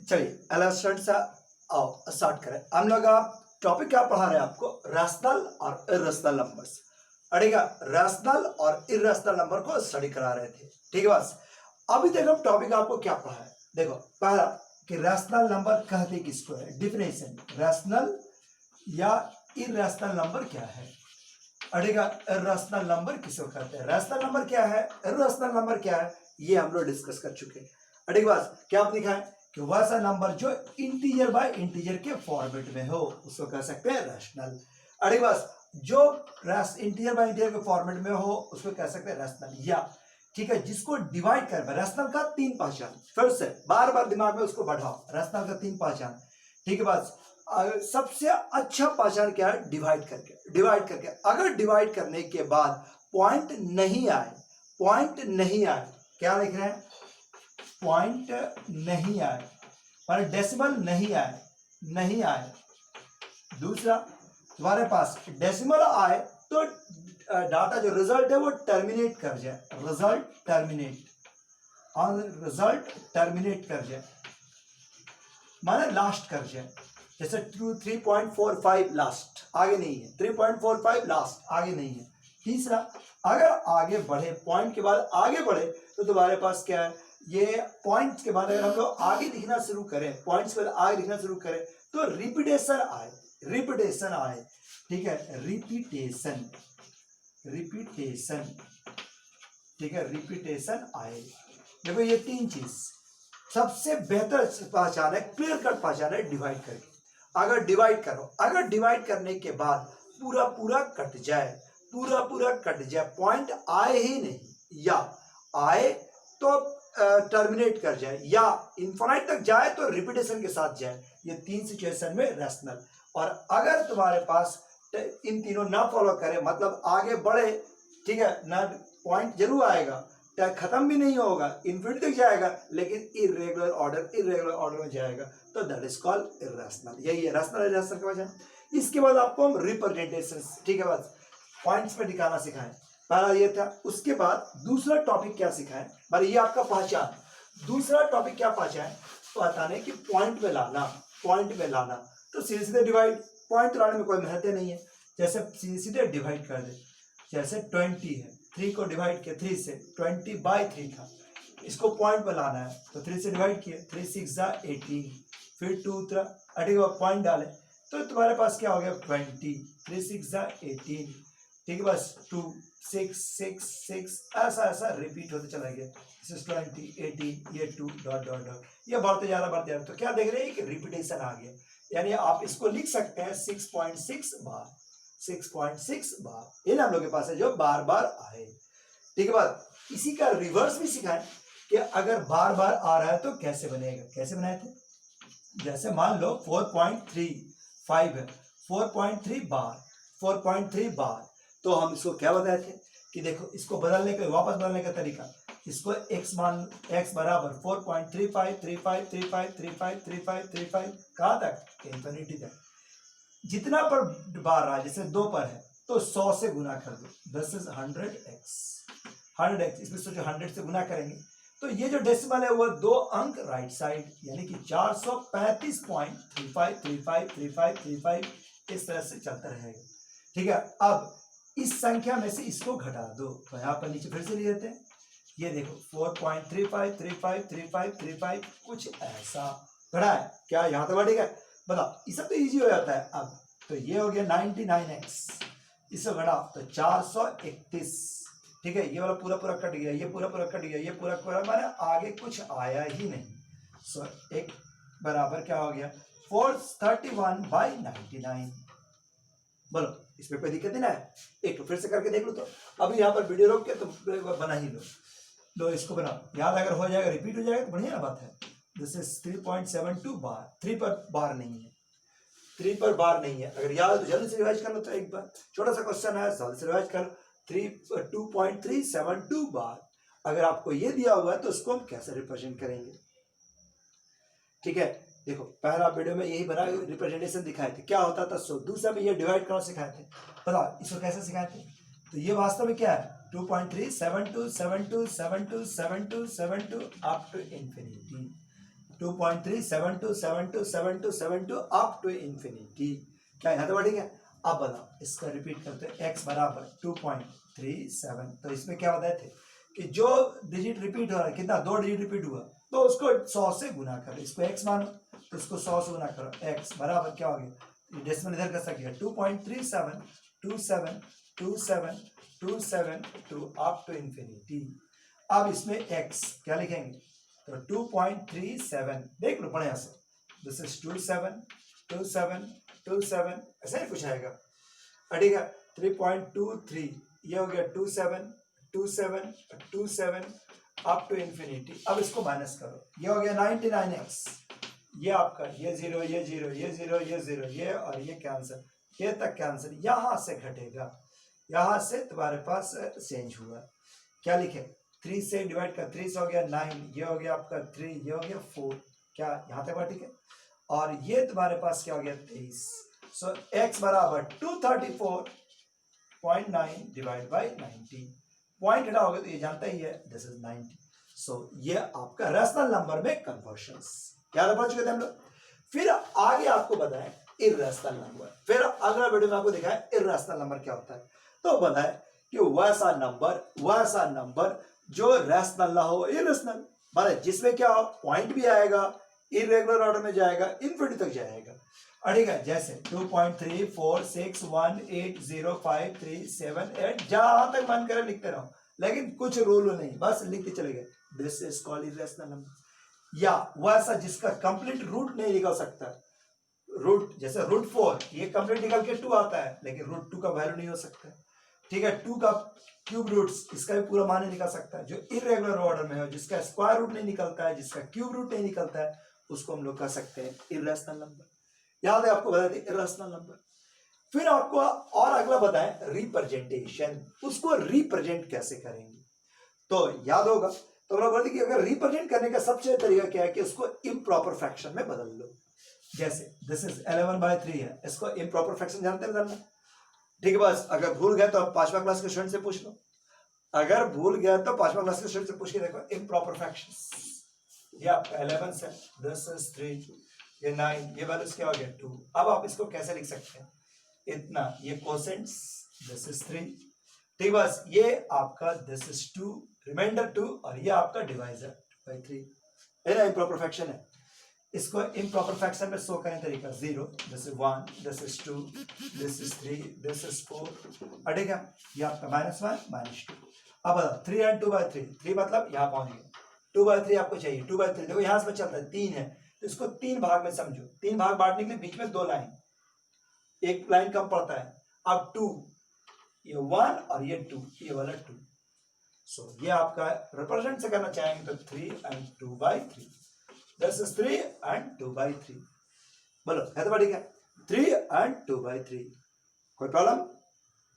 चलिए hello students, आओ start करें। हम लोग टॉपिक क्या पढ़ा रहे हैं आपको, रैशनल और इर्रेशनल नंबर्स। अड़ेगा रैशनल और इर्रेशनल नंबर को स्टडी करा रहे थे, ठीक है। बस अभी तक हम टॉपिक आपको क्या पढ़ा है, देखो पहला कि रैशनल नंबर कहते किसको है, डिफिनेशन रैशनल या इर्रेशनल नंबर क्या है। अड़ेगा इर्रेशनल नंबर किसको कहते हैं, रैशनल नंबर क्या है, इर्रेशनल नंबर क्या है, ये हम लोग डिस्कस कर चुके हैं। अड़ेगा बस क्या आप लिखा है कि वह सा नंबर जो इंटीजर बाय इंटीजर के फॉर्मेट में हो उसको कह सकते हैं रैशनल। अरे बस जो इंटीजर बाय इंटीजर के फॉर्मेट में हो उसको कह सकते हैं रैशनल। या ठीक है, जिसको डिवाइड कर, रैशनल का तीन पहचान, फिर से बार बार दिमाग में उसको बढ़ाओ, रैशनल का तीन पहचान, ठीक है। बस सबसे अच्छा पहचान क्या है, डिवाइड करके। डिवाइड करके अगर डिवाइड करने के बाद पॉइंट नहीं आए, पॉइंट नहीं आए, क्या लिख रहे हैं, पॉइंट नहीं आए और डेसिमल नहीं आए, नहीं आए। दूसरा तुम्हारे पास डेसिमल आए तो डाटा जो रिजल्ट है वो टर्मिनेट कर जाए, रिजल्ट टर्मिनेट, और रिजल्ट टर्मिनेट कर जाए माने लास्ट कर जाए। जैसे 3.45 लास्ट, आगे नहीं है, 3.45 लास्ट, आगे नहीं है। तीसरा अगर आगे बढ़े, पॉइंट के बाद आगे बढ़े तो तुम्हारे पास क्या है, ये पॉइंट्स के बाद अगर हम लोग आगे लिखना शुरू करें, पॉइंट्स के बाद आगे लिखना शुरू करें तो रिपीटेशन आए, रिपीटेशन आए, ठीक है, रिपीटेशन, रिपीटेशन, ठीक है, रिपीटेशन आए। देखो ये तीन चीज सबसे बेहतर पहचान है, क्लियर कट पहचान है डिवाइड करके। अगर डिवाइड करो, अगर डिवाइड करने के बाद पूरा पूरा कट जाए, पूरा पूरा कट जाए, पॉइंट आए ही नहीं, या आए तो टर्मिनेट कर जाए, या इन्फिनिट तक जाए तो रिपीटेशन के साथ जाए, ये तीन सिचुएशन में रैशनल। और अगर तुम्हारे पास इन तीनों ना फॉलो करे, मतलब आगे बढ़े, ठीक है ना, पॉइंट जरूर आएगा, खत्म भी नहीं होगा, इन्फिनिटी तक जाएगा, लेकिन इरेगुलर ऑर्डर, इरेगुलर ऑर्डर में जाएगा, तो दैट इज कॉल्ड इर्रेशनल। यही है रैशनल, इर्रेशनल का वजह। इसके बाद आपको हम रिप्रेजेंटेशन, ठीक है, बस पॉइंट्स पे दिखाना सिखाएं, पहला ये था। उसके बाद दूसरा टॉपिक क्या सिखाएं, पर ये आपका पहचान। दूसरा टॉपिक क्या पहचान, तो बताने कि पॉइंट में लाना, पॉइंट में लाना, तो सीधे सीधे डिवाइड, पॉइंट लाने में कोई मेहनत नहीं है, जैसे सीधे सीधे डिवाइड कर दे। जैसे 20 है, 3 को डिवाइड किया 3 से, 20/3 था, इसको पॉइंट में लाना है तो 3 से डिवाइड किया, 3 6 18, फिर 2 पॉइंट डाले तो तुम्हारे पास क्या हो गया 20, 3 6 18, ठीक है। बस 2 6 6 6 ऐसा ऐसा रिपीट होते चला गया, 20 18, ये 2 डॉट डॉट डॉट, ये बढ़ते जा रहा, बढ़ते जा रहा। तो क्या देख रहे हैं कि रिपीटेशन आ गया, यानी आप इसको लिख सकते हैं 6.6 बार, 6.6 बार, ये नाम लोग के पास है जो बार बार आए, ठीक है। बात इसी का रिवर्स भी सिखाएं कि अगर बार बार आ रहा है तो कैसे बनेगा। कैसे बनाए थे, जैसे मान लो 4.35 है, 4.3 बार, 4.3 बार, तो हम इसको क्या बताए थे कि देखो इसको बदलने का, वापस बदलने का तरीका, इसको x मान, x बराबर 4.35 35 35 35 35 35 कहाँ तक, इंफिनिटी तक। जितना पर बार रहा, जैसे 2 पर है तो 100 से गुना कर दो, दिस इज 100x, 100x, इसमें सोचो 100 से गुना करेंगे तो ये जो डेसिमल है वो 2 अंक राइट साइड, यानी कि 435.35 इस तरह से चलता रहेगा, ठीक है। अब इस संख्या में से इसको घटा दो, तो यहाँ पर नीचे फिर से लिख देते हैं, ये देखो 4.35 35 35 35 कुछ ऐसा बढ़ा है, क्या यहाँ तक बढ़ेगा, बताओ, ये सब तो इजी हो जाता है। अब तो ये हो गया 99x, इससे बढ़ा तो 431, ठीक है, ये वाला पूरा पूरा कट गया, ये पूरा पूरा कट गया, ये पूरा पूरा, माने आगे कुछ आया ही नहीं। सो एक बराबर क्या हो गया 431/99। बोलो इसमें कोई दिक्कत नहीं ना है, एक तो फिर से करके देख लो। तो अभी यहाँ पर वीडियो रोक के तो बना ही लो, लो इसको बनाओ, याद अगर हो जाएगा, रिपीट हो जाएगा तो बढ़िया ना बात है। दिस इज 3.72 बार, 3 पर बार नहीं है, 3 पर बार नहीं है, अगर याद तो जल्दी से रिवाइज कर लो। तो एक बार छोटा सा क्वेश्चन है, जल्दी से रिवाइज कर, 2.372 बार। अगर आपको ये दिया हुआ है तो उसको हम कैसे रिप्रेजेंट करेंगे, ठीक है। देखो पहला वीडियो में यही बना रिप्रेजेंटेशन दिखाए थे, क्या होता था, सो दूसरा में ये डिवाइड करना सिखाए थे, बताओ इसको कैसे सिखाए थे। तो ये वास्तव में क्या है 2.3 72 72 72 72 72 up to infinity, 2.3 7 2 7 2 7 2 7 2 up to infinity. क्या यहाँ तो ठीक है। अब बताओ इसका रिपीट करते हैं, x बराबर 2.37। तो इसमें क्या बताए थे कि जो डिजिट रिपीट हो रहा है, कितना 2 डिजिट रिपीट हुआ तो उसको 100 से गुना करो, इसको x मानो तो इसको 100 से गुना करो, x बराबर क्या हो गया, डेसिमल इधर कर सकिए 2.37 27 27 27 टू अप टू इंफिनिटी। अब इसमें x क्या लिखेंगे, तो 2.37 देख लो बढ़िया से, दिस इज 27 27 27 ऐसा ही कुछ आएगा, ठीक है। 3.23 ये हो गया 27 27 27 अप टू इंफिनिटी। अब इसको माइनस करो, ये हो गया 99x, ये आपका ये 0 ये 0 ये 0 ये 0 ये और ये कैंसिल, ये तक कैंसिल, यहां से घटेगा, यहां से तुम्हारे पास चेंज हुआ, क्या लिखे 3 से डिवाइड कर 3 से हो गया 9, ये हो गया आपका 3, ये हो गया 4, क्या यहाँ तक बात ठीक है। और ये तुम्हारे पास क्या हो गया 23। सो x बराबर 234.9 डिवाइड बाई 90, पॉइंट हटा होगा तो ये जानता ही है, दिस इज 90। सो ये आपका रैशनल नंबर में कन्वर्शंस क्या पढ़ चुके थे हम लोग। फिर आगे आपको बताएं इर्रेशनल नंबर, फिर अगला वीडियो में आपको दिखाएं इर्रेशनल नंबर क्या होता है। तो बताएं कि वैसा नंबर जो रैशनल ना हो, इर्रेशनल, मतलब जिसमें क्या पॉइंट भी आएगा, इरेगुलर ऑर्डर में जाएगा, इनफिनिटी तक जाएगा, ठीक है। जैसे 2.3461805378 जहां तक मन करे लिखते रहो, लेकिन कुछ रूल नहीं, बस लिखते चले गए, this is called irrational number. या वैसा जिसका कंप्लीट रूट नहीं निकल सकता, रूट जैसे √4 ये कंप्लीट निकल के 2 आता है, लेकिन √2 का वैल्यू नहीं हो सकता, ठीक है। 2 का क्यूब रूट्स, इसका भी पूरा मान नहीं निकल सकता है। जो इरेगुलर ऑर्डर में हो, जिसका स्क्वायर रूट नहीं निकलता है, जिसका क्यूब रूट नहीं निकलता है, उसको हम लोग कह सकते हैं इर्रेशनल नंबर। याद है आपको बताते इर्रेशनल नंबर। फिर आपको और अगला बताएं रिप्रेजेंटेशन, उसको रिप्रेजेंट कैसे करेंगे। तो याद होगा तो हम लोग बोलते कि अगर रिप्रेजेंट करने का सबसे तरीका क्या है कि उसको इम्प्रॉपर फ्रैक्शन में बदल लो। जैसे दिस इज 11/3 है, इसको इम्प्रॉपर फ्रैक्शन जानते हैं बदलना, ठीक है। बस अगर भूल गए तो 5वां क्लास के स्टूडेंट से पूछ लो, अगर भूल गया तो 5वां क्लास के स्टूडेंट से पूछ के देखो इम्प्रॉपर फ्रैक्शंस। ये आपका 11 से, दिस इज 3, ये 9, ये वैल्यूज क्या हो गया 2। अब आप इसको कैसे लिख सकते हैं, इतना, ये कोसेंट्स, दिस इज 3, ठीक। बस ये आपका दिस इज 2, रिमाइंडर 2, और ये आपका डिवाइजर 2/3 है ना, इम्प्रॉपर फ्रैक्शन है। इसको इम्प्रॉपर फ्रैक्शन में शो करने तरीका 0, this is 1, this is 2, this is 3, this is 4, ठीक है। ये आपका -1 -2। अब 3 and 2/3, 3 मतलब यहाँ पहुंच गए, 2/3 आपको चाहिए, 2/3 देखो यहाँ से चलता है 3 है, तो इसको 3 भाग में समझो, 3 भाग बांटने के लिए बीच में 2 लाइन, एक लाइन कम पड़ता है। अब 2, ये 1 और ये 2, ये वाला 2। सो ये आपका रिप्रेजेंट से करना चाहेंगे तो 3 and 2/3, दिस इज 3 and 2/3, बोलो है तो ठीक है, 3 and 2/3, कोई प्रॉब्लम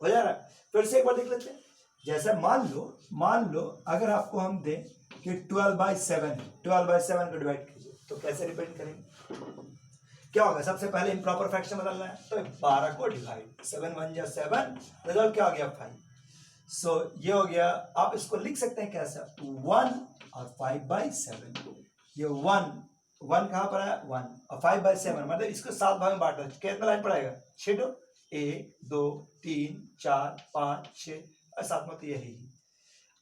हो जा रहा है। फिर से एक बार देख लेते हैं, जैसे मान लो अगर आपको हम दें कि 12/7 है, 12/7 को डिवाइड कीजिए तो कैसे रिप्रेजेंट करेंगे, क्या होगा, सबसे पहले इम्प्रॉपर फ्रैक्शन बदलना है, तो 12 को डिवाइड, 7 1 जा 7, रिजल्ट क्या आ गया 5। सो ये हो गया, आप इसको लिख सकते हैं कैसे, 1 और 5/7, ये 1 कहां पर है 1 और 5/7, मतलब इसको 7 भाग में बांटो, कितना लाइन पड़ेगा 6, 1 2 3 4 5 6 और 7वां तो यही।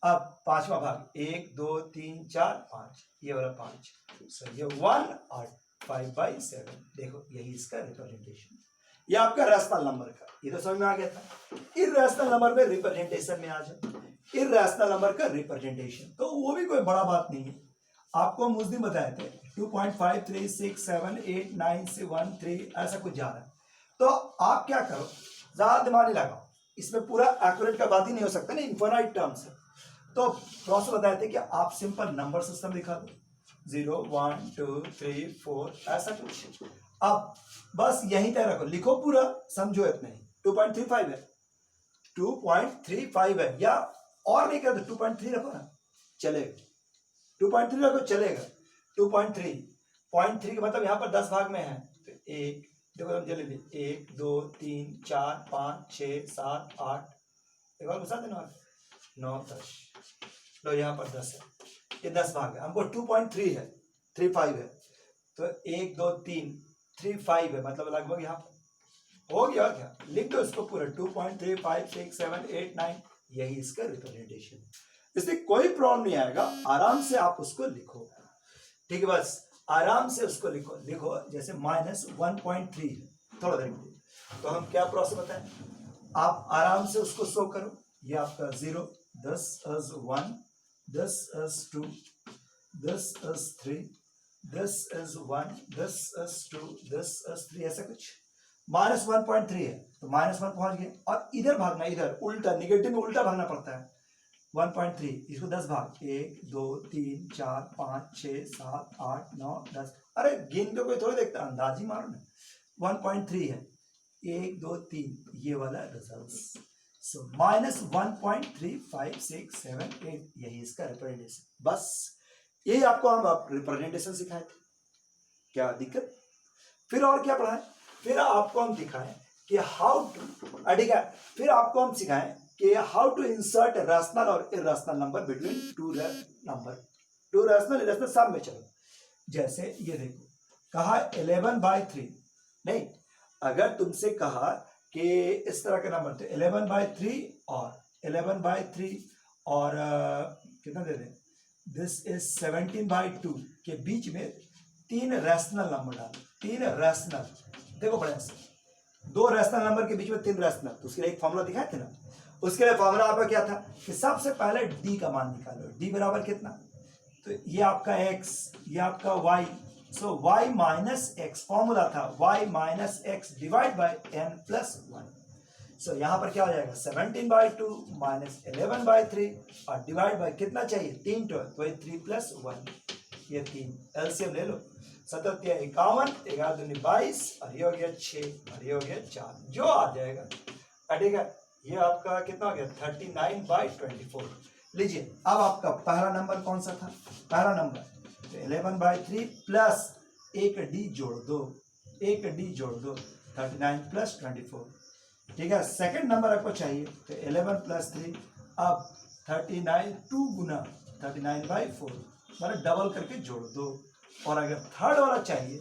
अब 5वां भाग 1 2 3 4 5, ये वाला 5, सो ये 1 और 5/7, देखो यही इसका रिप्रेजेंटेशन। ये आपका रैशनल नंबर का, ये तो समझ में आ गया था। इर्रेशनल नंबर में रिप्रेजेंटेशन में आ जाए, इर्रेशनल नंबर का रिप्रेजेंटेशन तो वो भी कोई बड़ा बात नहीं है, आपको हम उस दिन बताए थे 2.536789613 ऐसा कुछ जा रहा है। तो आप क्या करो, ज्यादा दिमाग नहीं लगाओ, इसमें पूरा एक्यूरेट का बात ही नहीं हो सकता ना, इनफाइनाइट टर्म्स है। तो प्रोसेस बताए थे कि आप सिंपल नंबर सिस्टम दिखा दो, 0 1 2 3 4 ऐसा कुछ। अब बस यहीं तक रखो, लिखो पूरा, समझो इतना ही। 2.35 है, 2.35 है, या और नहीं कर दो 2.3 रखो ना, चलेगा, 2.3 रखो चलेगा। 2.3 का मतलब यहाँ पर 10 भाग में है, तो 1 देखो हम जल्दी 1 2 3 4 5 6 7 8, एक बार घुसा देना, 9 10, लो यहाँ पर 10 है, ये 10 भाग है, हमको 2.3 है, 35 है, तो 1 2 3 3 5 है, मतलब लगभग यहाँ हो गया। और क्या लिख दो इसको पूरा 2.3566789, यही इसका रिप्रेजेंटेशन है। इसलिए कोई प्रॉब्लम नहीं आएगा, आराम से आप उसको लिखो। ठीक है, बस आराम से उसको लिखो। लिखो जैसे -1.3 थोड़ा देर के लिए, तो हम क्या प्रोसेस बताएं, आप आराम से उसको शो करो। ये आपका 0, 10 as 1, 10 as 2, 10 as 3, 10 as 1, 10 as 2, 10 as 3, ऐसा कुछ। -1.3 है तो -1 पहुंच गए, और इधर भागना, इधर उल्टा, निगेटिव में उल्टा भागना पड़ता है। 1.3 इसको 10 भाग, 1 2 3 4 5 6 7 8 9 10, अरे गिन के कोई थोड़ी देखता, अंदाजी मारो ना। 1.3 है, 1 2 3, ये वाला रिजल्ट। सो -1.35678, यही इसका रिप्रेजेंटेशन। बस यही आपको हम रिप्रेजेंटेशन सिखाए थे, क्या दिक्कत। फिर और क्या पढ़ाएं, फिर आपको हम दिखाएं कि हाउ टू, ठीक है, फिर आपको हम सिखाएं कि हाउ टू इंसर्ट रैशनल और irrational number between two number, to rational irrational सब में। चलो जैसे ये देखो, कहा 11/3, नहीं, अगर तुमसे कहा कि इस तरह का नंबर, तो 11/3 और 11/3 और कितना दे दें, दिस इज 17/2 के बीच में 3 रैशनल नंबर डालो। 3 रैशनल, देखो बड़े से 2 रैशनल नंबर के बीच में 3 रैशनल, तो उसके लिए एक फॉर्मूला दिखाए थे ना। उसके लिए फॉर्मूला आपका क्या था कि सबसे पहले डी का मान निकालो। डी बराबर कितना, तो ये आपका x, ये आपका y, सो y माइनस एक्स, फॉर्मूला था y minus x divide by n plus 1। सो यहाँ पर क्या हो जाएगा, 17/2 माइनस 11/3 और डिवाइड बाई कितना चाहिए, 3, तो 3 प्लस 1, ये 3, एलसीएम ले लो। 7 × 51, 11 दूनी 22, और ये हो गया 6, और ये हो गया 4, जो आ जाएगा। ठीक है, ये आपका कितना हो गया, 39/24। लीजिए अब आपका पहला नंबर कौन सा था, पहला नंबर तो 11/3 प्लस एक डी जोड़ दो, एक डी जोड़ दो, 39 + 24। ठीक है, सेकंड नंबर आपको चाहिए तो 11 + 3, अब 39, 2 गुना 39/4, मतलब डबल करके जोड़ दो। और अगर थर्ड वाला चाहिए,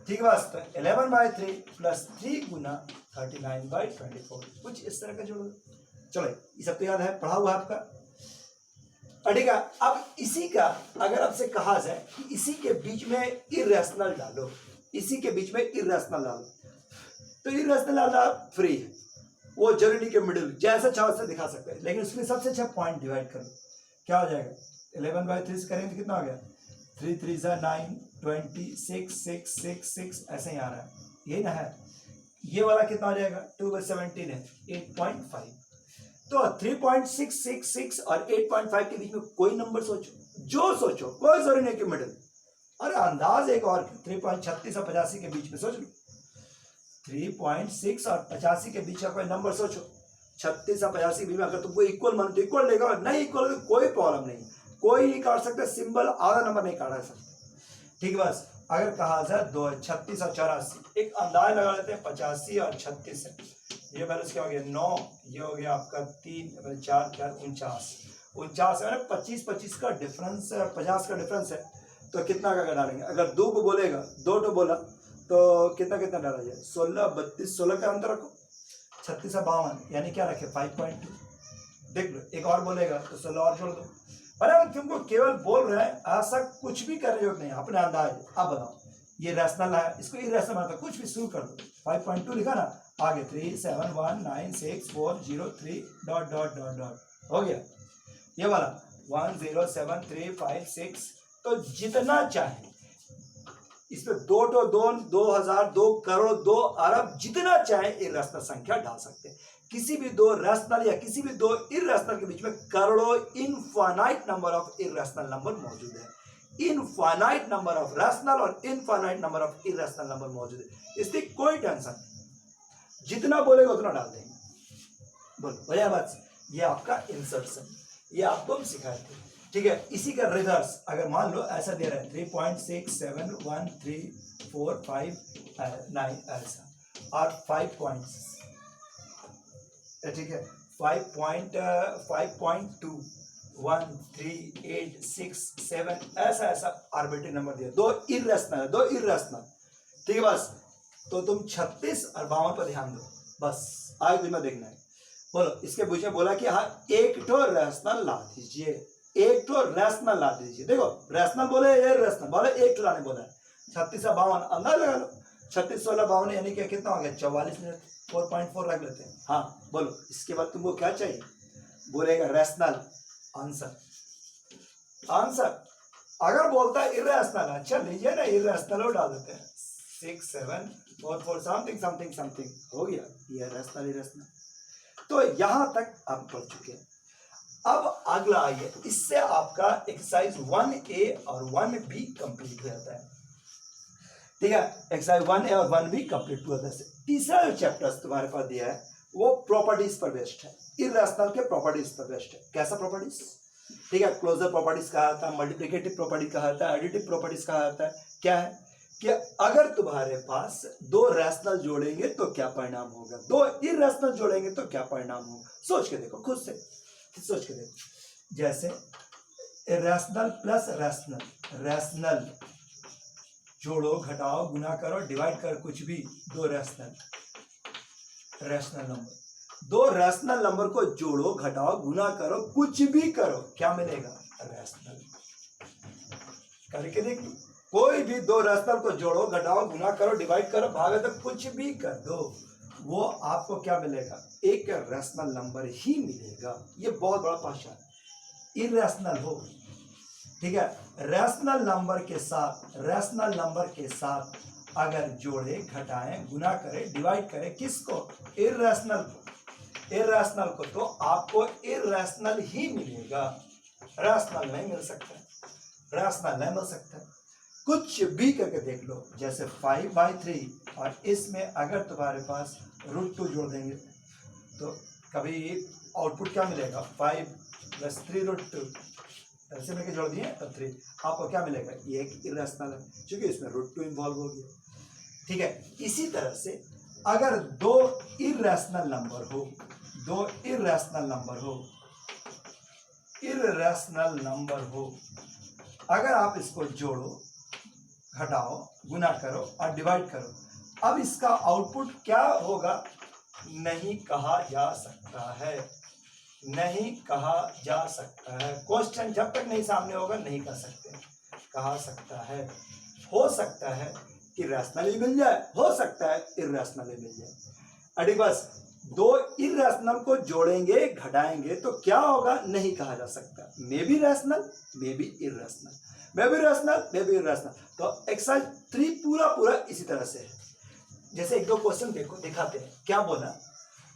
ठीक है, बस तो 11/3 + 3 गुना 39/24, कुछ इस तरह का जोड़ दो। चलो ये सब तो याद है, पढ़ा हुआ आपका। ठीक है, अब इसी का अगर आपसे कहा जाए कि इसी के बीच में इरैशनल डालो, इसी के बीच में इरैशनल डालो, तो इरैशनल डालना फ्री है, वो जरूरी के मिडिल जैसा चाहो वैसे दिखा सकते हैं, लेकिन उसमें सबसे अच्छा पॉइंट डिवाइड करो। क्या हो जाएगा, 11/3 से करेंगे तो कितना हो गया, 3 3 9 20 6 6 6 6, ऐसे ही आ रहा है, यही ना है। ये वाला कितना हो जाएगा, 2/17 है, 8.5। तो 3.666 और 8.5 के बीच में कोई नंबर सोचो, जो सोचो, कोई जरूरी नहीं कि मिडिल। अरे अंदाज एक और 3.36 और 85 के बीच में सोच लो, 3.6 और 85 के बीच का कोई नंबर सोचो। 36 और 85 के बीच में अगर तुमको इक्वल मानो तो इक्वल लेगा, नहीं इक्वल तो कोई प्रॉब्लम नहीं, कोई नहीं काट सकते, सिंबल आधा नंबर नहीं काटा सकते। ठीक है, बस अगर कहा जाए 36 और 84, एक अंदाज लगा लेते हैं, 85 और 36 है, ये बैलेंस क्या हो गया, 9, ये हो गया आपका 3 4 4 49, 49 है, 25 25 का डिफरेंस है, 50 का डिफरेंस है, तो कितना का डालेंगे, अगर 2 को बोलेगा, 2 तो बोला तो कितना कितना डाला जाए, 16 32, 16 का अंतर रखो, 36 और 52, यानी क्या रखे 5.2। देख लो, एक और बोलेगा तो 16 और जोड़ दो। अरे हम तुमको केवल बोल रहे हैं, ऐसा कुछ भी करने योग्य नहीं, अपने अंदाज। अब बताओ, ये रैशनल है, इसको इरैशनल बनाता, कुछ भी शुरू कर दो, 5.2 लिखा ना, आगे 3719640 डॉट डॉट डॉट डॉट, हो गया ये वाला 107356। तो जितना चाहे इसमें 2 तो 2 2000 2 करोड़ 2 अरब जितना चाहे इरैशनल संख्या डाल सकते हैं। किसी भी 2 रैशनल या किसी भी 2 इरैशनल के बीच में करोड़ों infinite number of irrational number मौजूद है, इनफाइनाइट नंबर ऑफ रैशनल और infinite number of irrational number मौजूद है, इसलिए कोई टेंशन नहीं, जितना बोलेगा उतना डाल देंगे। बोलो भैया बस, ये आपका इंसर्शन, ये आपको हम सिखाए थे। ठीक है, इसी का रिवर्स अगर मान लो ऐसा दे रहा है 3.6713459 ऐसा, और 5 पॉइंट्स, ठीक है, 5.2 1 3 8 6 7 ऐसा ऐसा आर्बिट्री नंबर दिया, दो इरेशनल है, दो इरेशनल। ठीक है बस, तो तुम 36 और 52 पर ध्यान दो, बस आगे तुम्हें देखना है। बोलो, इसके पूछे बोला कि हाँ एक ठो रैशनल ला दीजिए, एक ठो रैशनल ला दीजिए। देखो रैशनल बोले ये रैशनल बोले, एक ठो लाने बोला है। 36 और 52 अंदर लगा लो, 36 16 52 यानी कि कितना हो गया 44 मिनट, 4.4 रख लेते हैं। हाँ बोलो, इसके बाद तुमको क्या चाहिए? बोलेगा रैशनल आंसर। आंसर अगर बोलता है इरेशनल, अच्छा लीजिए ना इरेशनल डाल देते हैं, 6 7 4 4 समथिंग समथिंग समथिंग हो गया, ये रैशनल इरेशनल। तो यहां तक आप पढ़ चुके हैं। अब अगला आइए, इससे आपका एक्सरसाइज 1A और 1B कंप्लीट हो जाता है। ठीक है, एक्सरसाइज 1A और 1B कंप्लीट हुआ था। तीसरा जो चैप्टर तुम्हारे पास दिया है वो प्रॉपर्टीज पर बेस्ड है, इरेशनल के प्रॉपर्टीज पर बेस्ड है। कैसा प्रॉपर्टीज? ठीक है, क्लोजर प्रॉपर्टीज कहा जाता है, मल्टीप्लिकेटिव प्रॉपर्टी कहा जाता है, एडिटिव प्रॉपर्टीज कहा जाता है। क्या है कि अगर तुम्हारे पास दो रैशनल जोड़ेंगे तो क्या परिणाम होगा, दो इरेशनल जोड़ेंगे तो क्या परिणाम होगा। सोच के देखो, खुद से सोच के देखो। जैसे रैशनल प्लस रैशनल, रैशनल जोड़ो घटाओ गुना करो डिवाइड करो कुछ भी, दो रैशनल नंबर, दो रैशनल नंबर को जोड़ो घटाओ गुना करो कुछ भी करो, क्या मिलेगा? रैशनल। करके देख, कोई भी दो रैशनल को जोड़ो घटाओ गुना करो डिवाइड करो भागे तो कुछ भी कर दो, वो आपको क्या मिलेगा? एक रैशनल नंबर ही मिलेगा। ये बहुत बड़ा पहचान, इरेशनल हो। ठीक है, रैशनल नंबर के साथ अगर जोड़े घटाएं गुना करें डिवाइड करें किसको? इरेशनल को, तो आपको इरेशनल ही मिलेगा, रैशनल नहीं मिल सकता। कुछ भी करके देख लो, जैसे 5/3 और इसमें अगर तुम्हारे पास √2 जोड़ देंगे तो कभी आउटपुट क्या मिलेगा? 5 + 3√2, ऐसे में जोड़ दिए तो 3, आपको क्या मिलेगा? ये एक इरेशनल है क्योंकि इसमें √2 इन्वॉल्व हो गया। ठीक है, इसी तरह से अगर दो इरेशनल नंबर हो, अगर आप इसको जोड़ो घटाओ गुना करो और डिवाइड करो, अब इसका आउटपुट क्या होगा? नहीं कहा जा सकता है। क्वेश्चन जब तक नहीं सामने होगा नहीं कर सकते। कहा सकता है, हो सकता है कि रैशनल मिल जाए, हो सकता है इरेशनल मिल जाए। अरे बस, दो इरेशनल को जोड़ेंगे घटाएंगे तो क्या होगा? नहीं कहा जा सकता। May be rational, may be irrational. तो एक्सरसाइज 3 पूरा इसी तरह से है। जैसे एक दो क्वेश्चन देखो, दिखाते हैं। क्या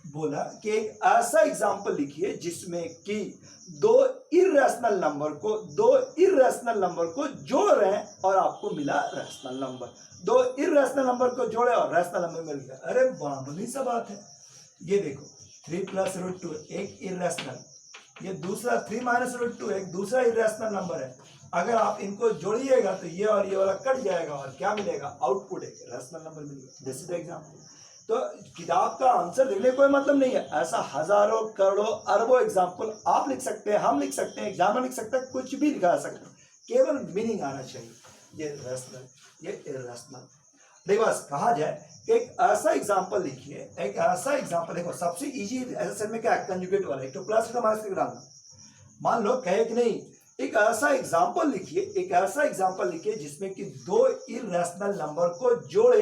बोला कि एक ऐसा एग्जाम्पल लिखिए जिसमें कि दो इरेशनल नंबर को जोड़ रहे हैं और आपको मिला रैशनल नंबर। दो इरेशनल नंबर को जोड़े और रैशनल नंबर मिल गया। अरे मामूली सा बात है। ये देखो 3 + √2 एक इरेशनल, ये दूसरा 3 - √2 एक दूसरा इरेशनल नंबर है। अगर आप इनको जोड़िएगा तो ये और ये वाला कट जाएगा और क्या मिलेगा? आउटपुट एक रैशनल नंबर मिलेगा। This is the example. तो किताब का आंसर लिखने कोई मतलब नहीं है, ऐसा हजारों करोड़ों अरबों एग्जाम्पल आप लिख सकते हैं, हम लिख सकते हैं, एग्जामर लिख सकते हैं, कुछ भी लिखा सकते हैं, केवल मीनिंग आना चाहिए। ये रैशनल, ये इरेशनल। देखो बस कहा जाए एक ऐसा एग्जाम्पल लिखिए, एक ऐसा एग्जाम्पल देखो, सबसे इजी ऐसे में क्या है? कंजुगेट वाला, एक तो प्लस का माइनस का डालना। मान लो कहे कि नहीं, एक ऐसा एग्जाम्पल लिखिए जिसमें कि दो इरेशनल नंबर को जोड़े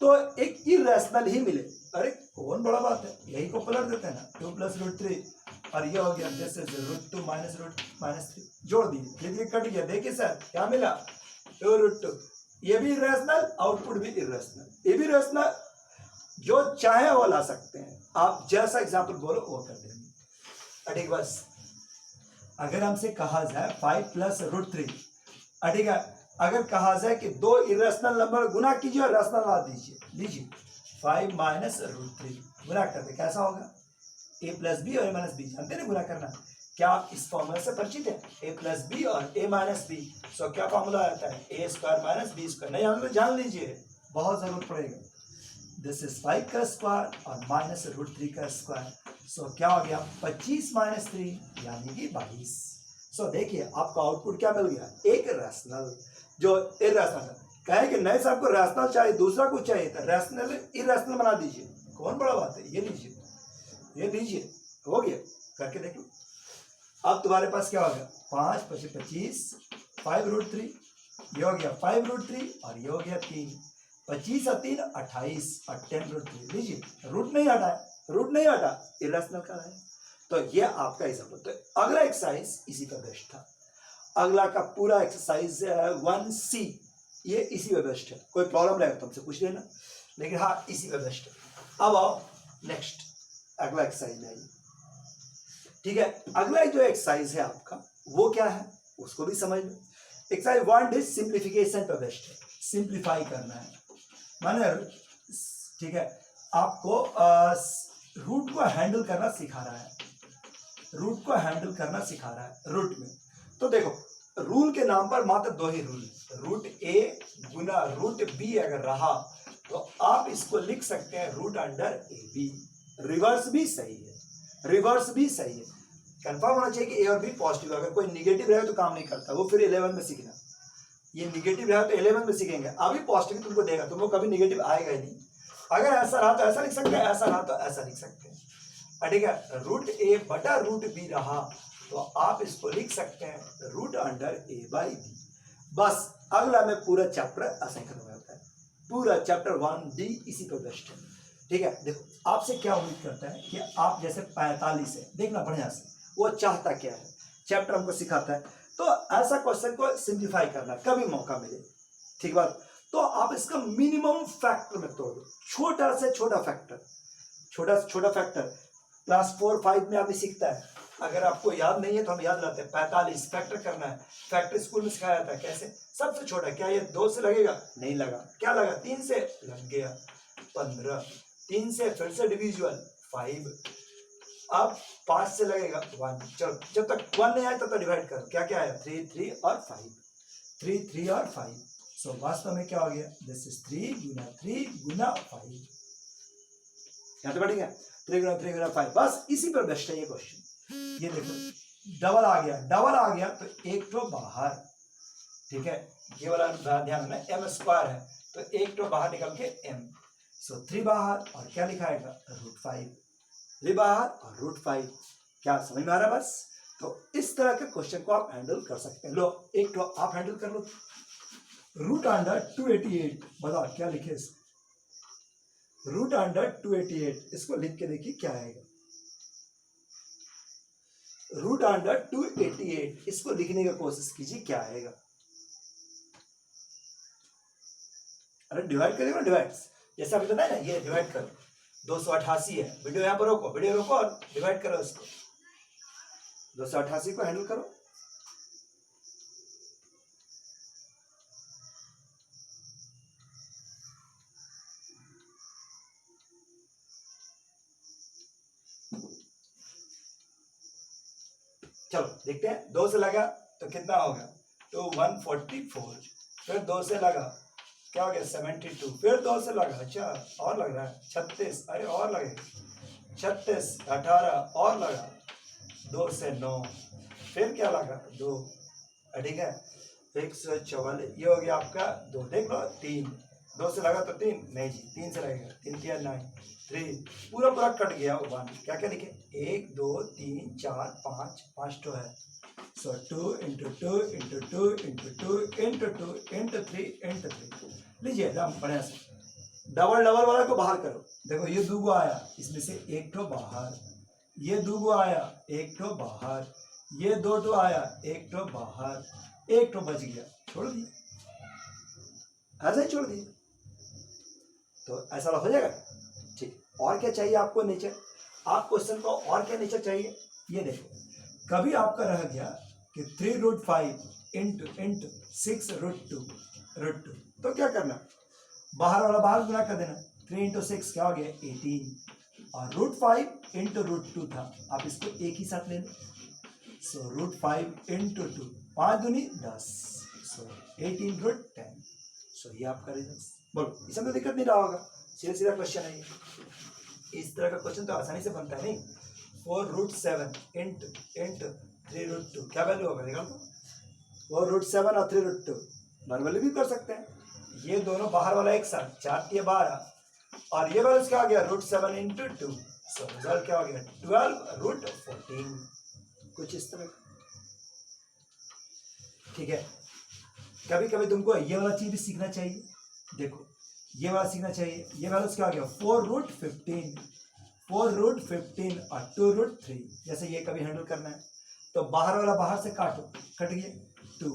तो एक इरेशनल ही मिले। अरे कौन बड़ा बात है, यही को पलट देते हैं ना, 2 + √3 और ये हो गया जैसे √2 - -3 जोड़ दिए, ये कट गया। देखिए सर क्या मिला? 2√2। ये भी इरेशनल, आउटपुट भी इरेशनल, ये भी इरेशनल। जो चाहे वो ला सकते हैं, आप जैसा एग्जाम्पल बोलो वो कर देंगे। ठीक, बस अगर हमसे कहा जाए 5 + √3, ठीक है, अगर कहा जाए कि दो इरेशनल नंबर गुना कीजिए और रैशनल ला दीजिए, लीजिए 5 - √3 गुना करते कैसा होगा? a + b और a - b, जानते ना गुना करना। क्या आप इस फॉर्मूला से परिचित है? a + b और a - b। सो क्या फॉर्मूला आता है? a² - b²। नहीं जानते तो जान लीजिए, बहुत जरूरत पड़ेगा। दिस इज 5 का स्क्वायर और -√3 का स्क्वायर। सो क्या हो गया? 25 - 3 यानी कि 22। सो देखिए आपका आउटपुट क्या मिल गया, एक रैशनल जो इरेशनल। कहे कि नहीं साहब को रैशनल चाहिए, दूसरा कुछ चाहिए, तो रैशनल इरेशनल बना दीजिए, कौन बड़ा बात है। ये लीजिए, ये लीजिए, हो गया, करके देख लो। अब तुम्हारे पास क्या हो गया, 5 × 25, 5√3, ये हो गया 5√3 और ये हो गया 3, 25 और 3 28 और 10√3। लीजिए, रूट नहीं हटा है, रूट नहीं हटा, इरेशनल का है। तो ये आपका हिसाब। तो अगला एक्सरसाइज इसी का बेस्ट था। अगला का पूरा एक्सरसाइज 1C, ये इसी में बेस्ट है। कोई प्रॉब्लम रहेगा तुमसे पूछ लेना, लेकिन हाँ इसी में बेस्ट है। अब आओ नेक्स्ट अगला एक्सरसाइज में आइए। ठीक है, अगला जो एक्सरसाइज है आपका वो क्या है उसको भी समझ लो। एक्सरसाइज 1 सिंप्लीफिकेशन पर बेस्ट है, सिंप्लीफाई करना है माने। ठीक है, आपको रूट को हैंडल करना सिखा रहा है, रूट को हैंडल करना सिखा रहा है रूट में। तो देखो रूल के नाम पर मात्र 2 ही रूल, रूट ए गुना रूट बी अगर रहा तो आप इसको लिख सकते हैं root under A B. Reverse भी सही है, रिवर्स भी सही है। कंफर्म होना चाहिए कि ए और बी पॉजिटिव। अगर कोई निगेटिव रहे तो काम नहीं करता, वो फिर 11 में सीखना। ये निगेटिव रहा तो 11 में सीखेंगे, अभी पॉजिटिव तुमको देगा, तुमको कभी निगेटिव आएगा ही नहीं। अगर ऐसा रहा तो ऐसा लिख सकते हैं, ऐसा रहा तो ऐसा लिख सकते हैं। ठीक है, रूट ए बटा रूट बी रहा तो आप इसको लिख सकते हैं root under A by B. बस अगला में पूरा चैप्टर ऐसा ही खत्म होता है, पूरा चैप्टर 1D इसी पर बेस्ट है। ठीक है, देखो आपसे क्या उम्मीद करता है कि आप जैसे 45 है, देखना बढ़िया से, वो चाहता क्या है, चैप्टर हमको सिखाता है। तो ऐसा क्वेश्चन को सिंप्लीफाई करना कभी मौका मिले, ठीक बात। तो आप इसका मिनिमम फैक्टर में तोड़ दो, छोटा से छोटा फैक्टर, छोटा से छोटा फैक्टर। क्लास 4, 5 में आदमी सीखता है, अगर आपको याद नहीं है तो हम याद लाते हैं। 45 फैक्टर करना है, फैक्टर स्कूल में सिखाया जाता है कैसे। सबसे छोटा, क्या ये 2 से लगेगा, नहीं लगा, क्या लगा 3 से लग गया 15, 3 से फिर से डिविजुअल 5, अब 5 से लगेगा 1। चलो जब तक 1 नहीं आया तब तक डिवाइड करो, क्या क्या आया 3, 3 और 5, 3, 3 और 5। सो वास्तव में क्या हो गया, दिस इज 3 गुना 3 गुना 5। यहाँ तो बढ़ेगा 3 गुना 3 गुना 5। बस इसी पर बेस्ट है ये क्वेश्चन। ये देखो डबल आ गया, डबल आ गया तो एक तो बाहर। ठीक है, ये वाला ध्यान रखना, m स्क्वायर है तो एक तो बाहर निकल के m। सो 3 बाहर और क्या लिखाएगा √5, 3 बाहर और √5। क्या समझ में आ रहा है। बस तो इस तरह के क्वेश्चन को आप हैंडल कर सकते हैं। लो एक तो आप हैंडल कर लो, रूट अंडर 288, बताओ क्या लिखे इसको, रूट अंडर 288, इसको लिख के देखिए क्या आएगा। रूट अंडर 288, इसको लिखने की कोशिश कीजिए क्या आएगा। अरे डिवाइड करिए ना, डिवाइड जैसा अभी बताया ना, ये डिवाइड करो, 288 है। वीडियो यहाँ पर रोको, वीडियो रोको और डिवाइड करो इसको, 288 को हैंडल करो। चलो देखते हैं, 2 से लगा तो कितना होगा, तो 144, फिर 2 से लगा क्या हो गया 72, फिर 2 से लगा, अच्छा और लग रहा है 36, अरे और लगेगा 36, 18 और लगा, 2 से 9, फिर क्या लगा 2, ठीक है 144, ये हो गया आपका 2। देख लो 3, 2 से लगा तो 3, नहीं जी 3 से लगेगा, 3 3 9, 3 पूरा पूरा कट गया 1। क्या क्या लिखे, 1 2 3 4 5, 5 तो है। सो 2 × 2 × 2 × 2 × 2 × 3 × 3। लीजिए एकदम बढ़िया से, डबल डबल वाला को बाहर करो। देखो ये 2 आया, इसमें से 1 तो बाहर, ये 2 आया, 1 तो बाहर, ये 2 तो आया, 1 तो बाहर, 1 तो बच गया, छोड़ दिया, ऐसा ही छोड़ दिया। तो ऐसा हो जाएगा। ठीक, और क्या चाहिए आपको नेचर, आप क्वेश्चन को और क्या नेचर चाहिए। ये देखो कभी आपका रह गया कि 3√5 × 6√2, तो क्या करना, बाहर वाला बाहर गुना कर देना, 3 × 6 क्या हो गया 18, और √5 × √2 था, आप इसको एक ही साथ ले लो। सो √5 × 2, 5 दूनी 10, सो 18√10। सो ये आपका रिजल्ट। बोलो इसमें तो दिक्कत नहीं रहा होगा, सीधा सीधा क्वेश्चन है ये। इस तरह का क्वेश्चन तो आसानी से बनता है नहीं। 4√7 × 3√2 क्या वैल्यू होगा देखा तो, वो √7 और 3√2 नॉर्मली भी कर सकते हैं। ये दोनों बाहर वाला एक साथ 4×12 और ये वाला क्या आ गया √7 × 2, सो रिजल्ट क्या हो गया 12√14, कुछ इस तरह। ठीक है, कभी कभी तुमको ये वाला चीज भी सीखना चाहिए। देखो ये वाला सीखना चाहिए, ये वाला क्या आ गया 4√15 और 2√3, जैसे ये कभी हैंडल करना है तो बाहर वाला बाहर से काटो, कट गया 2।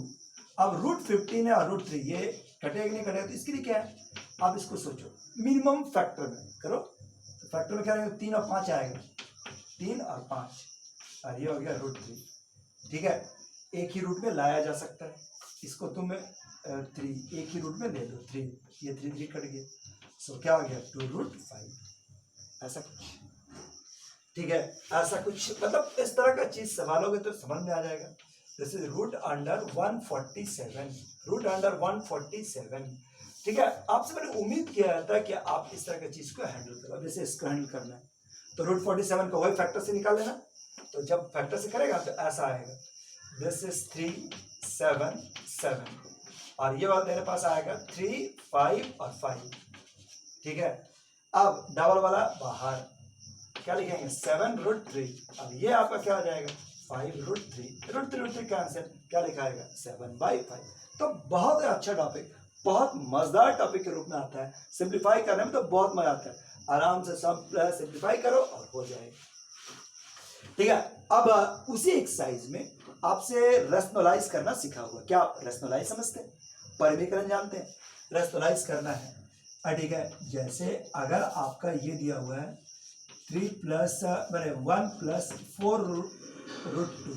अब √15 है और √3 ये कटेगा नहीं कटेगा, तो इसके लिए क्या है, आप इसको सोचो मिनिमम फैक्टर में करो, तो फैक्टर में क्या रहेगा 3 और 5 आएगा, 3 और 5 और ये हो गया √3। ठीक है, एक ही रूट में लाया जा सकता है, इसको तुम 3 एक ही रूट में ले लो 3, ये 3 कट गया, सो क्या हो गया 2√5, ऐसा कुछ। ठीक है, ऐसा कुछ मतलब इस तरह का चीज संभालोगे तो समझ में आ जाएगा। This is √147, √147। ठीक है, आपसे मैंने उम्मीद किया था कि आप इस तरह की चीज को हैंडल करो, जैसे इसको हैंडल करना है तो √47 को वही फैक्टर से निकाल लेना, तो जब फैक्टर से करेगा तो ऐसा आएगा, दिस इज 3, 7, 7 और ये वाला मेरे पास आएगा 3, 5 और 5। ठीक है, अब डबल वाला बाहर क्या लिखेंगे 7√3, अब ये आपका क्या हो जाएगा 5√3, √3 कैंसिल, क्या लिखाएगा 7/5। तो बहुत अच्छा टॉपिक, बहुत मजेदार टॉपिक के रूप में आता है, सिंप्लीफाई करने में तो बहुत मजा आता है, आराम से सब सिंप्लीफाई करो और हो जाएगा। ठीक है, अब उसी एक्सरसाइज में आपसे रेशनलाइज करना सिखा हुआ, क्या रेशनलाइज समझते हैं, परिमीकरण जानते हैं, रेशनलाइज करना है। ठीक है, जैसे अगर आपका ये दिया हुआ है 3 + 1 + 4√2,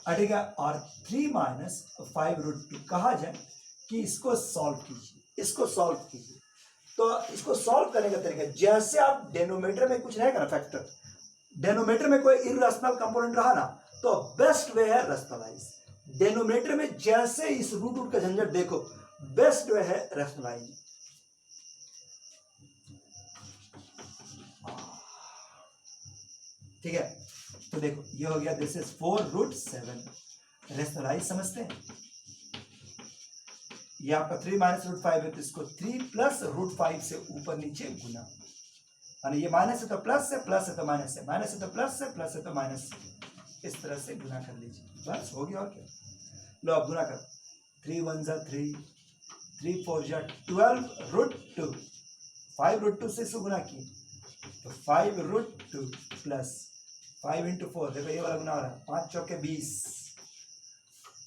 ठीक है, और 3 - 5√2, कहा जाए कि इसको सॉल्व कीजिए, इसको सॉल्व कीजिए। तो इसको सॉल्व करने का तरीका, जैसे आप डेनोमीटर में कुछ रहेगा ना फैक्टर, डेनोमीटर में कोई इरेशनल कंपोनेंट रहा ना तो बेस्ट वे है रेशनलाइज। डेनोमीटर में जैसे इस रूट का झंझट देखो, बेस्ट वे है रेशनलाइज। ठीक है, तो देखो ये हो गया, दिस इज 4√7, रेशनलाइज समझते हैं। ये आपका 3 - √5 है, तो इसको 3 + √5 से ऊपर नीचे गुना, यानी ये माइनस है तो प्लस है, प्लस है तो माइनस है, माइनस है तो प्लस है, प्लस है तो माइनस, इस तरह से गुना कर लीजिए, बस हो गया। और क्या, लो अब गुना करो, 3 × 1 = 3, 3 × 4 = 12√2, 5√2 से इसको गुना किए तो 5√2 प्लस 5 × 4, देखो ये वाला गुना हो रहा है, 5 × 4 = 20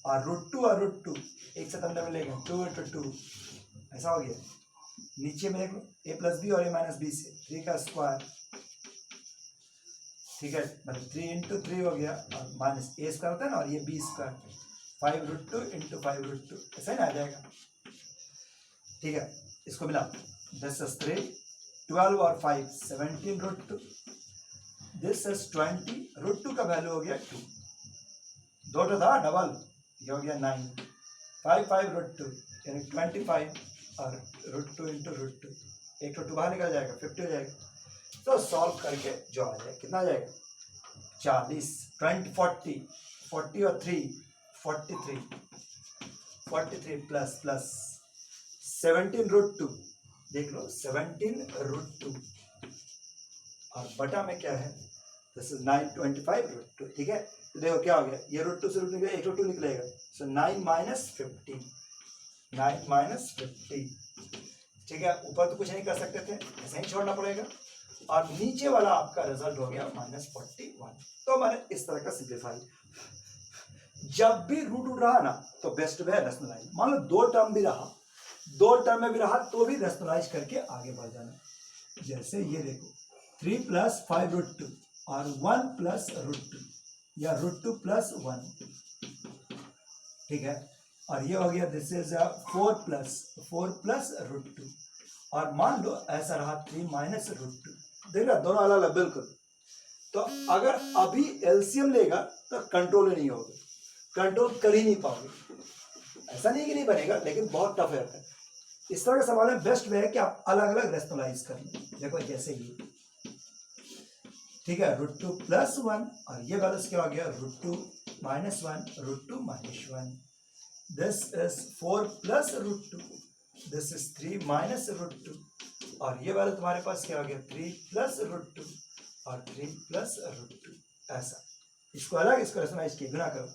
और √2 और √2 एक साथ अंदर में लेंगे 2 × 2, ऐसा हो गया। नीचे में देख लो a + b और a - b से 3 का स्क्वायर, ठीक है, मतलब 3 × 3 हो गया और माइनस a स्क्वायर होता है ना, और ये b स्क्वायर, 5√2 × 5√2, ऐसा ही ना आ जाएगा। ठीक है, इसको मिला, दिस इज 3, 12 और 5 17√2, दिस इज 20, √2 का वैल्यू हो गया 2, 2 था डबल, ये हो गया 9, 5 5√2 यानी 25 और √2 × √2, एक तो 2 बाहर निकल जाएगा, 50 हो जाएगा। तो सॉल्व करके जो आ जाएगा कितना आ जाएगा 40, 20 40, 40 और 3 43, 43 प्लस प्लस 17√2, देख लो 17√2 और बटा में क्या है, दिस इज 925√2। ठीक है, तो देखो क्या हो गया, ये √2 से √2 निकलेगा, एक √2 निकलेगा, सो 9 - 50, 9 - 50। ठीक है, ऊपर तो कुछ नहीं कर सकते थे, ऐसे ही छोड़ना पड़ेगा, और नीचे वाला आपका रिजल्ट हो गया -41। तो मैंने इस तरह का सिंप्लीफाई, जब भी रूट रहा ना तो बेस्ट वे है रेशनलाइज। मान लो 2 टर्म भी रहा, 2 टर्म में भी रहा तो भी रेशनलाइज करके आगे बढ़ जाना। जैसे ये देखो 3 + 5√2 और 1 + √2 या √2 + 1, ठीक है, और ये हो गया दिस इज 4 + √2, और मान लो ऐसा रहा 3 - √2, देख रहा दोनों अलग अलग बिल्कुल। तो अगर अभी एलसीएम लेगा तो कंट्रोल नहीं होगा, कंट्रोल कर ही नहीं पाओगे, ऐसा नहीं कि नहीं बनेगा लेकिन बहुत टफ रहता है। इस तरह का सवाल है, बेस्ट वे है कि आप अलग अलग रेशनलाइज कर लो। देखो जैसे ये, ठीक है, √2 + 1 और ये बैलेंस क्या हो गया √2 -1 √2 -1. This is 4 plus √2. This is 3 minus √2. और ये वाला तुम्हारे पास क्या हो गया 3 प्लस √2 और 3 प्लस √2. ऐसा इसको अलग इसको रचनाइज किए गुना करो.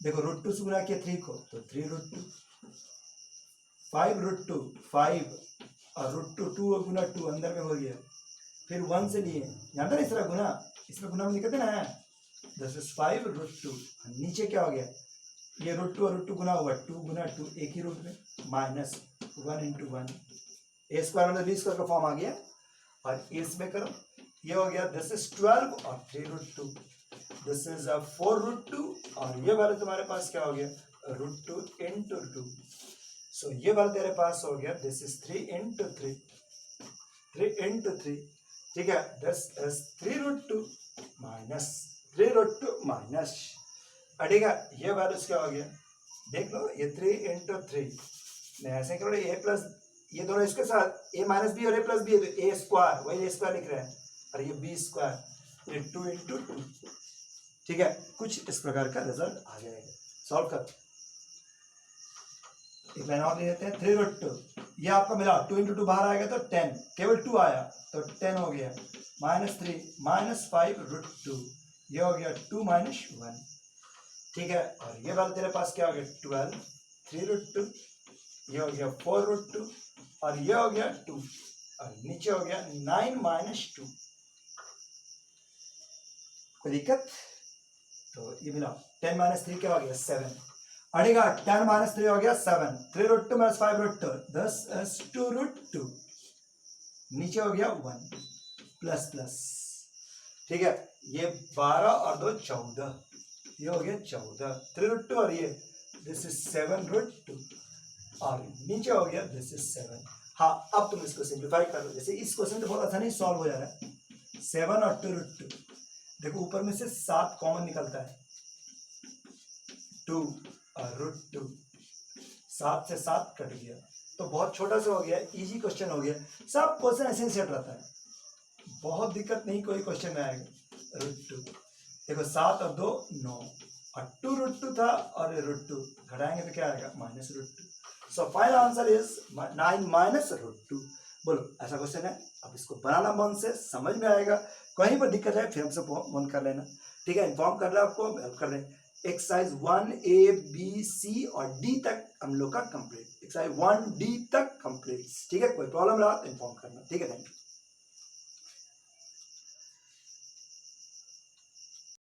देखो √2 से गुना किया 3 को तो 3 √2. 5 √2 5 और √2 2 और गुना 2 अंदर में हो गया. फिर 1 से लिए जानते ना इस तरह गुना इसमें गुना में निकलते ना. This is 5 √2. नीचे क्या हो गया ये √2 और √2 गुना हुआ 2 गुना 2 एक ही रूट में माइनस 1 × 1 ए स्क्वायर मतलब बी स्क्वायर का फॉर्म आ गया. और इसमें करो ये हो गया दिस इज 12 और 3 √2. दिस इज 4 √2 और ये वाला तुम्हारे पास क्या हो गया √2 × 2. सो ये वाला तेरे पास हो गया दिस इज 3 × 3 3 × 3. ठीक है दिस इज 3 √2 माइनस 3 √2 माइनस. ठीक है ये वैल्यूज क्या हो गया देख लो ये 3 × 3 मैं ऐसे करो ए प्लस ये दोनों इसके साथ ए माइनस बी और ए प्लस बी है तो ए स्क्वायर वही ए स्क्वायर लिख रहे हैं और ये बी स्क्वायर ये 2 × 2. ठीक है कुछ इस प्रकार का रिजल्ट आ जाएगा. सॉल्व कर एक लाइन और ले लेते हैं 3 √2 ये आपका मिला 2 × 2 बाहर आएगा तो 10 केवल 2 आया तो 10 हो गया -3 -5 √2 ये हो गया 2 - 1. ठीक है और ये वाला तेरे पास क्या हो गया 12 3 √2 ये हो गया 4 √2 और ये हो गया 2 और नीचे हो गया 9 - 2. कोई दिक्कत तो ये मिला 10 - 3 क्या हो गया 7. अड़ेगा 10 - 3 हो गया 7 3 √2 - 5 √2 10 is 2 √2 नीचे हो गया 1 प्लस प्लस. ठीक है ये 12 और 2 14 ये हो गया 14 3 √2 और ये दिस इज 7 √2 और नीचे हो गया दिस इज 7. हाँ अब तुम इसको सिंप्लीफाई कर लो. जैसे इस क्वेश्चन तो बहुत आसानी सॉल्व हो जा रहा है 7 और 2 √2 देखो ऊपर में से 7 कॉमन निकलता है 2 और √2 7 से 7 कट गया तो बहुत छोटा सा हो गया इजी क्वेश्चन हो गया. सब क्वेश्चन ऐसे ही सेट रहता है बहुत दिक्कत नहीं कोई क्वेश्चन में आएगा. √2 देखो 7 और 2 9 और 2 √2 था और √2 घटाएंगे तो क्या आएगा -√2. So final answer is 9 - √2. बोलो ऐसा क्वेश्चन है. अब इसको बनाना मन से समझ में आएगा. कहीं पर दिक्कत है फिर हमसे फोन कर लेना. ठीक है इन्फॉर्म कर रहे हैं आपको हेल्प कर रहे हैं. एक्सरसाइज 1A B C और D तक हम लोग का कंप्लीट एक्सरसाइज 1D तक कंप्लीट. ठीक है कोई प्रॉब्लम रहा तो इन्फॉर्म करना. ठीक है थैंक यू.